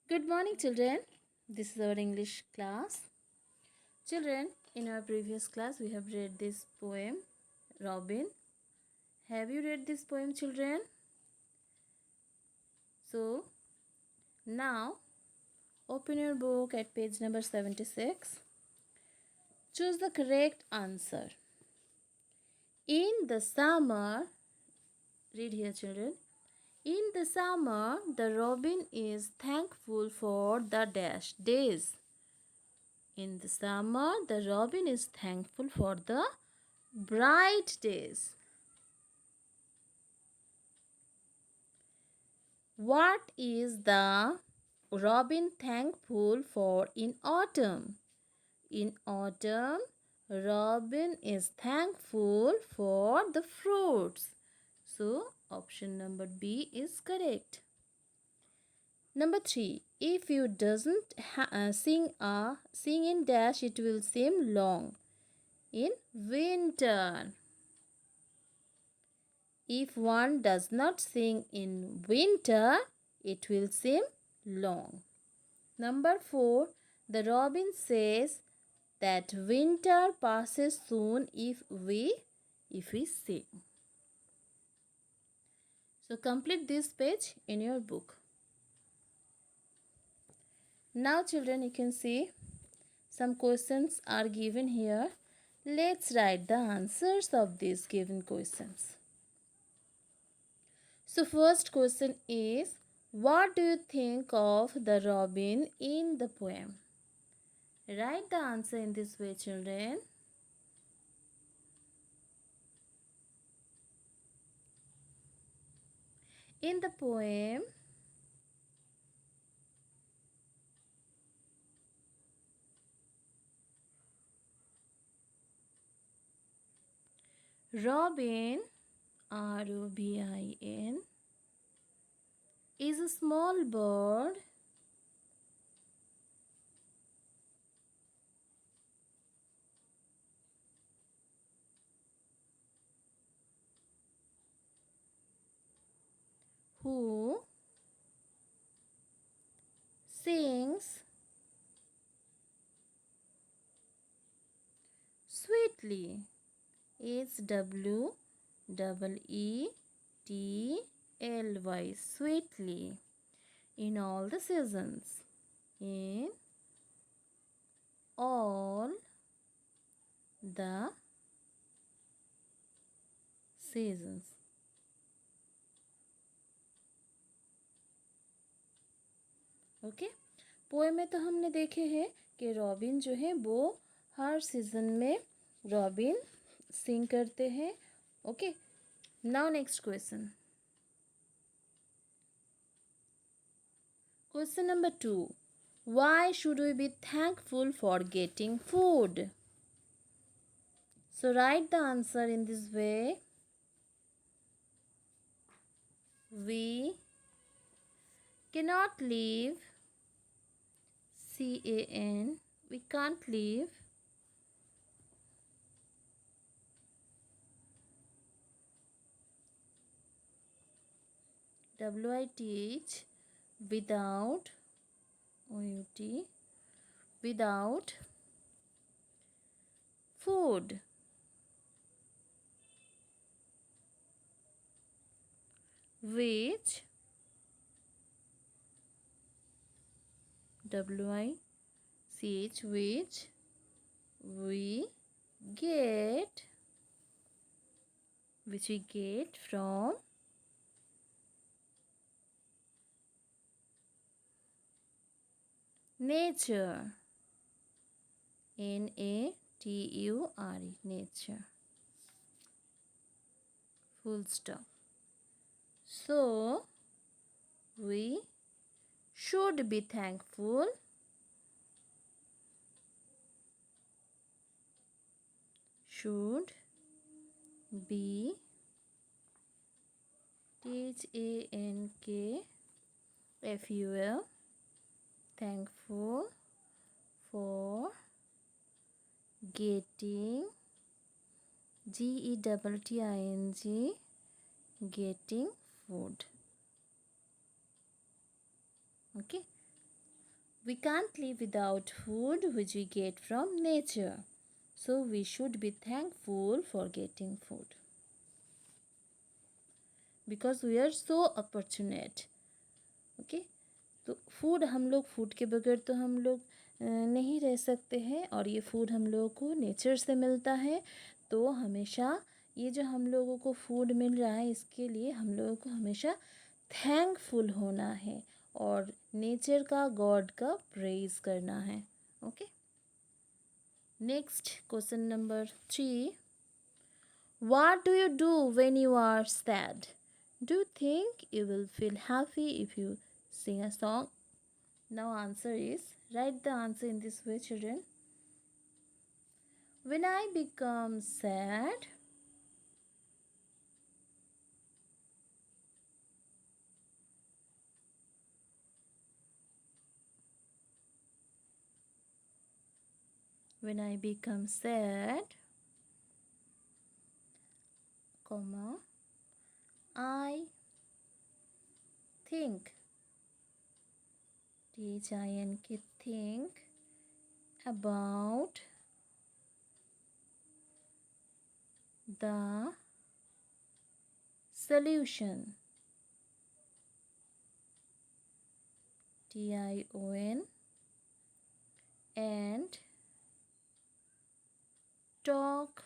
Good morning, children. This is our English class. Children, in our previous class, we have read this poem, Robin. Have you read this poem, children? So, now open your book at page number 76. Choose the correct answer. In the summer, read here, children. In the summer, the robin is thankful for the dash days. In the summer, the robin is thankful for the bright days. What is the robin thankful for in autumn? In autumn, robin is thankful for the fruits. So, option number B is correct. Number 3. If you doesn't sing in dash, it will seem long. In winter. If one does not sing in winter, it will seem long. Number 4. The robin says that winter passes soon if we sing. So complete this page in your book. Now children, you can see some questions are given here. Let's write the answers of these given questions. So first question is, what do you think of the robin in the poem? Write the answer in this way, children. In the poem, Robin, R-O-B-I-N, is a small bird who sings sweetly. It's W-E-E-T-L-Y, sweetly, in all the seasons. In all the seasons. Okay poem में तो हमने देखे हैं कि robin जो है वो हर season में रॉबिन सिंग करते हैं. Okay now next question. Question number 2. Why should we be thankful for getting food? So write the answer in this way. We cannot live, C-A-N, we can't live W-I-T-H without O-U-T without food. Which W-I-C-H which we get from nature. N-A-T-U-R-E, nature. Full stop. So, we should be thankful should be T-H-A-N-K-F-U-L thankful for getting G-E-T-T-I-N-G getting food. Okay, We can't live without food which we get from nature. So we should be thankful for getting food. Because we are so opportunate. Okay? तो food हम लोग food के बगैर तो हम लोग नहीं रह सकते हैं, और ये फूड हम लोगों को नेचर से मिलता है। तो हमेशा ये जो हम लोगों को फूड मिल रहा है, इसके लिए हम लोगों को हमेशा थैंकफुल होना है और नेचर का, गॉड का प्रेज करना है। Okay, next question number 3, what do you do when you are sad? Do you think you will feel happy if you sing a song? Now answer is, write the answer in this way, children. When I become sad, when I become sad, comma, I think, T-H-I-N-K, think about the solution, T-I-O-N, and talk,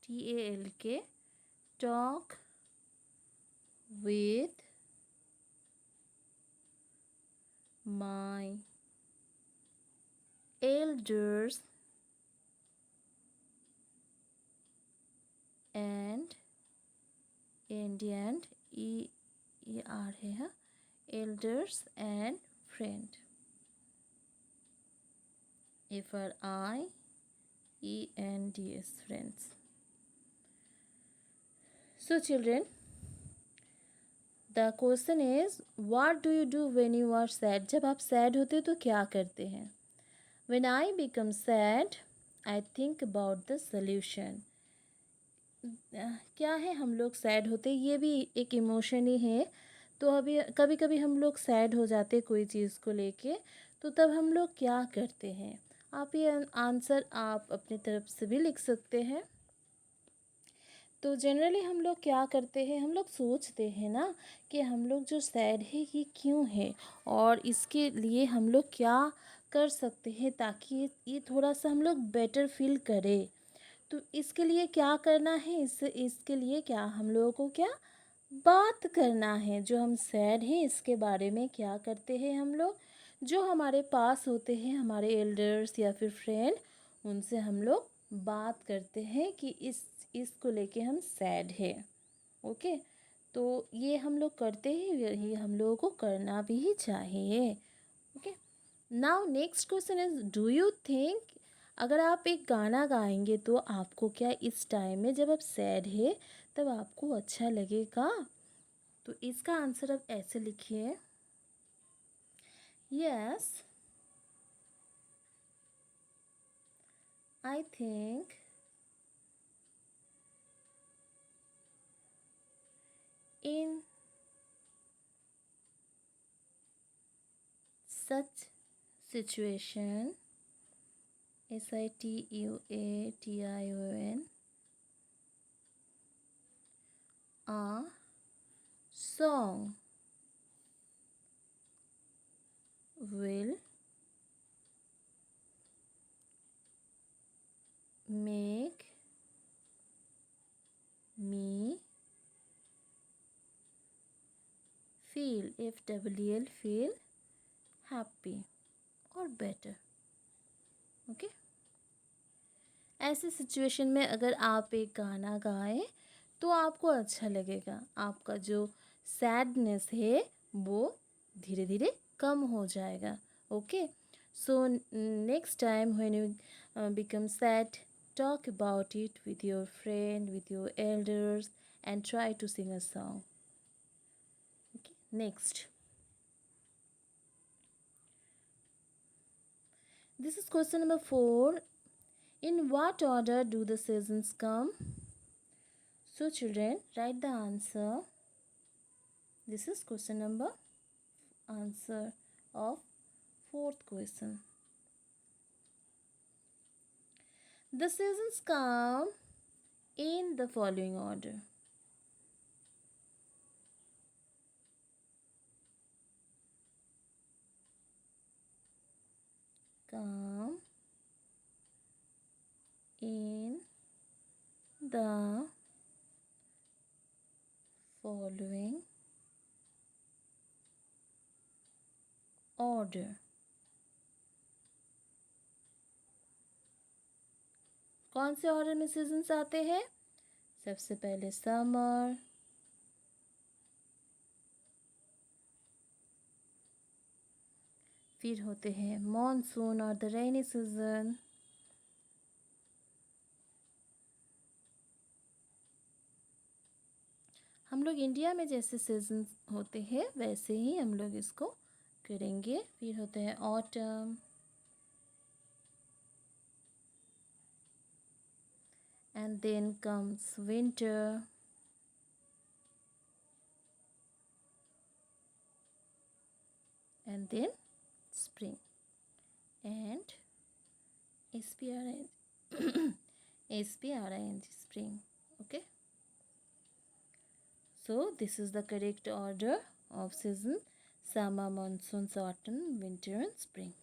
T-A-L-K, talk with my elders and Indian E-R है, elders and friend, F-R-I-E-N-D-S, friends. So children, the question is, what do you do when you are sad? जब आप sad होते हो तो क्या करते हैं? When I become sad, I think about the solution. क्या है, हम लोग सैड होते, ये भी एक इमोशन ही है। तो अभी कभी कभी हम लोग सैड हो जाते कोई चीज़ को लेके, तो तब हम लोग क्या करते हैं? आप ये आंसर आप अपनी तरफ से भी लिख सकते हैं। तो जनरली हम लोग क्या करते हैं, हम लोग सोचते हैं ना कि हम लोग जो सैड है ये क्यों है, और इसके लिए हम लोग क्या कर सकते हैं ताकि ये थोड़ा सा हम लोग बेटर फील करें। तो इसके लिए क्या करना है, इसके लिए क्या हम लोगों को क्या बात करना है, जो हम सैड हैं इसके बारे में क्या करते हैं हम लोग, जो हमारे पास होते हैं हमारे एल्डर्स या फिर फ्रेंड, उनसे हम लोग बात करते हैं कि इसको लेके हम सैड है। ओके, तो ये हम लोग करते हैं, यही हम लोगों को करना भी चाहिए। Okay, now next question is, do you think, अगर आप एक गाना गाएंगे तो आपको क्या इस टाइम में जब आप सैड है तब आपको अच्छा लगेगा? तो इसका आंसर आप ऐसे लिखिए, yes, I think in such situation, SITUATION, a song will make me feel, FWL, feel happy or better. Okay, ऐसे सिचुएशन में अगर आप एक गाना गाएं तो आपको अच्छा लगेगा, आपका जो सैडनेस है वो धीरे धीरे कम हो जाएगा। Okay, so next time when you become sad, talk about it with your friend, with your elders, and try to sing a song. Okay, next, this is question number 4. In what order do the seasons come? So children, write the answer. This is question number answer of fourth question. The seasons come in the following order. Come in the following order. कौन से order में seasons आते हैं? सबसे पहले summer, फिर होते हैं मॉनसून और द रेनी सीजन, हम लोग इंडिया में जैसे सीजन होते हैं वैसे ही हम लोग इसको करेंगे। फिर होते हैं autumn, and then comes winter, and then spring, and spring spring spring. Okay, so this is the correct order of season: summer, monsoon, autumn, winter and spring.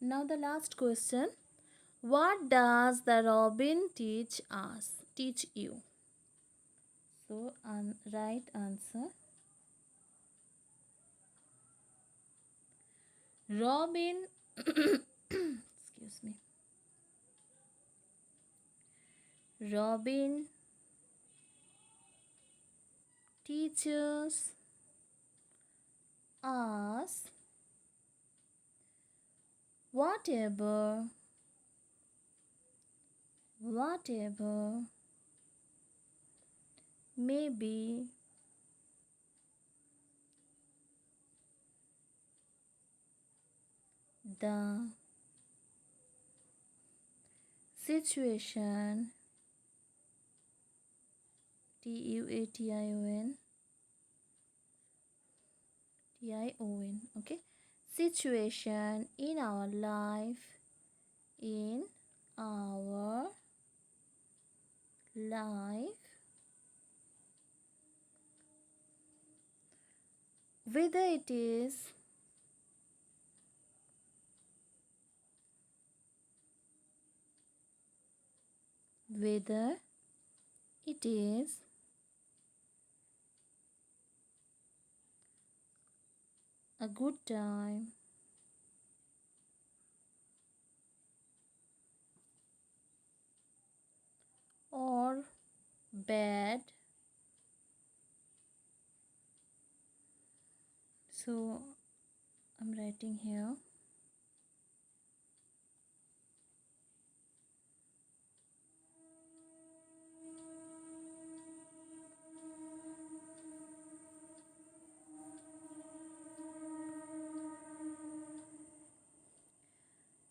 Now the last question: what does the robin teach you? So right answer: robin excuse me, robin teaches us whatever may be the situation, Tion, okay, situation in our life, whether it is a good time or bad. So I'm writing here.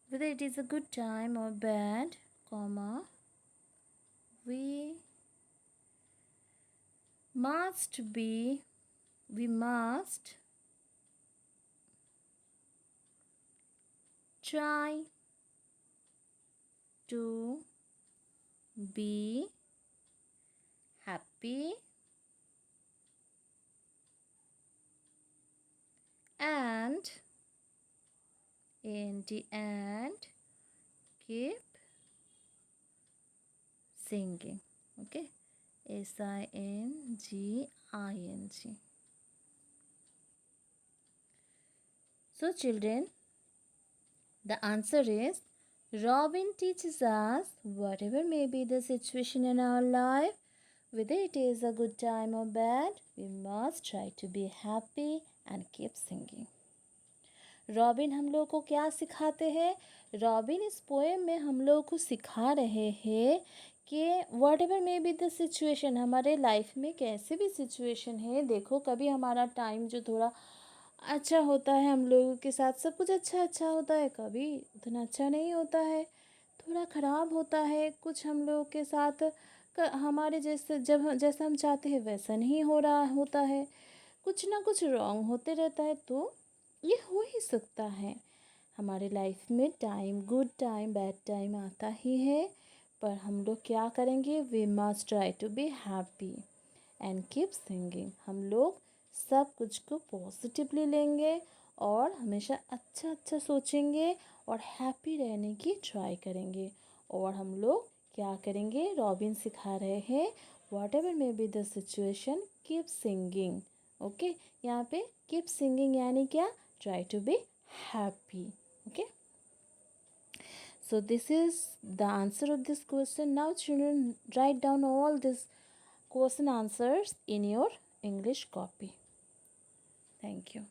Whether it is a good time or bad, comma, we must try to be happy and in the end keep singing. Okay, singing. So children, the answer is Robin teaches us whatever may be the situation in our life, whether it is a good time or bad, we must try to be happy and keep singing. Robin हम लोग को क्या सिखाते हैं? Robin इस poem में हम लोग को सिखा रहे हैं कि what ever may be the situation, हमारे लाइफ में कैसे भी सिचुएशन है, देखो कभी हमारा टाइम जो थोड़ा अच्छा होता है, हम लोगों के साथ सब कुछ अच्छा होता है, कभी उतना अच्छा नहीं होता है, थोड़ा ख़राब होता है, कुछ हम लोगों के साथ हमारे जैसे जैसा हम चाहते हैं वैसा नहीं हो रहा होता है, कुछ ना कुछ रॉन्ग होते रहता है। तो ये हो ही सकता है, हमारे लाइफ में time, good time, bad time आता ही है। पर हम लोग क्या करेंगे? We must try to be happy and keep singing. हम लोग सब कुछ को पॉजिटिवली लेंगे और हमेशा अच्छा अच्छा सोचेंगे और हैप्पी रहने की ट्राई करेंगे। और हम लोग क्या करेंगे? रॉबिन सिखा रहे हैं, whatever may be the situation, keep singing. Okay, यहाँ पे कीप सिंगिंग यानी क्या? Try to be happy. Okay, so this is the answer of this question. Now children, write down all these question answers in your English copy. Thank you.